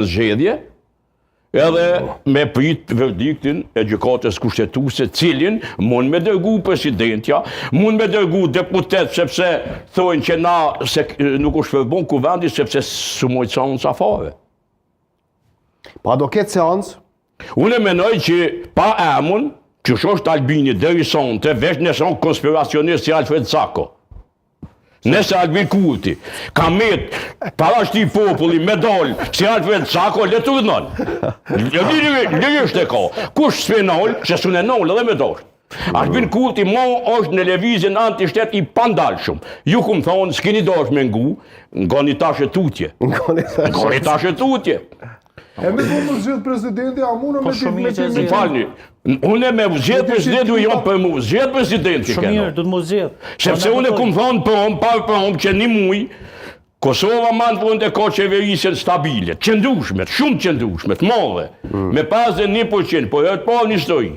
zgjedhje, edhe me prit verdiktin e gjykatës kushtetuese, cilin mund me dërgu presidentja, mund me dërgu deputet, sepse thojnë që na se nuk u shpërbon kuvendi sepse sumoj seancë afare. Pa do ketë seancë? Unë menoj që pa emën, që është Albini deri sonte, veç nëse konspiracionist si Alfred Sako. Nëse Albin Kurti ka met para shti populli medal si Alfred Sako, le të rënon. Lirisht e ka. Kush s'penol, që s'unë nol edhe medal. Albin Kurti mo është në levizin anti-shtet i pandalshëm. Ju ku më thonë, s'kini dash me ngu, ngoni tashe tutje. Ngoni tashe tutje. E me po më zhjetë presidenti, a mune me Më falni, unë me zhjetë presidenti, jo për mu zhjetë presidenti. Shumë mirë, du të mu zhjetë. Sepse unë ku më thonë për që një muj, Kosova manë për të ka qeverisjen stabile, qëndushmet, shumë qëndushmet, madhe, me 51%, po e të parë një histori,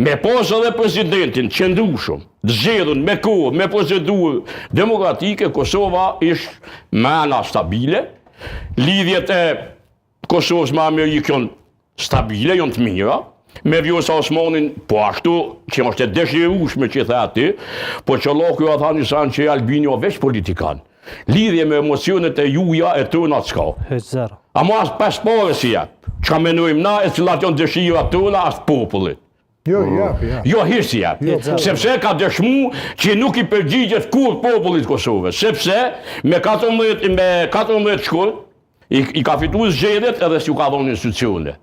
me pas edhe presidentin qëndushëm, zgjedhën me kohë, me procedurë demokratike, Kosova ishtë mëna stabile, lidhjet e Kosovës me Amerikën stabile, janë të mira, me Vjosa Osmanin, po ashtu, që është e dëshirueshme që the aty, po që Allahu ja tha një sanë që Albini o veç politikan. Lidhje me emocionet e juja e tona s'ka. Zero. Ama as pas pare si jep. Çka menojmë na e cilat janë dëshirat tona as popullit. Jo, jep. Jo hiç si jep. Sepse ka dëshmu që nuk i përgjigjet kur popullit Kosovës. Sepse me 14 shkollë i ka fituar zgjedhjet edhe si u ka dhënë institucione.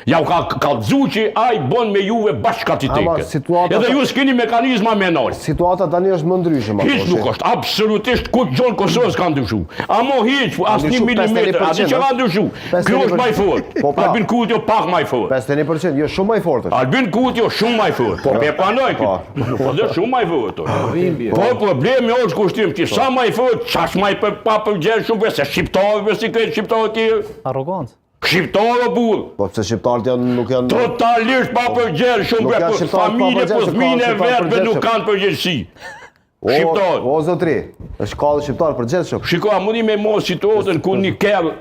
Ja u ka kallëzu që ai bën me juve bashkëkatiteke. Edhe ju s'keni mekanizma menor. Situata tani është më ndryshme. Hiç nuk është, absolutisht ku gjon Kosovës ka ndryshu. Amo hiç, as 1 milimetër, atë që ka ndryshu. Kjo është më i fortë. Albin Kurti jo pak më i fortë. 51%, jo shumë më i fortë. Albin Kurti jo shumë më i fortë. Po e pranoj këtë. Po dhe shumë më i fortë. Po problemi është kushtim që sa më i fortë, çash më i papërgjeshëm se shqiptarëve si këtë shqiptarë tjerë. Arrogancë. Shqiptarë burr. Po pse shqiptarët nuk janë totalisht pa përgjegjshëm për familje, për fëmijën e vetëve nuk kanë përgjegjësi. Shqiptar. O zotri, është ka shqiptar përgjegjshëm. Shiko, a mundi me mos situatën ku një kerr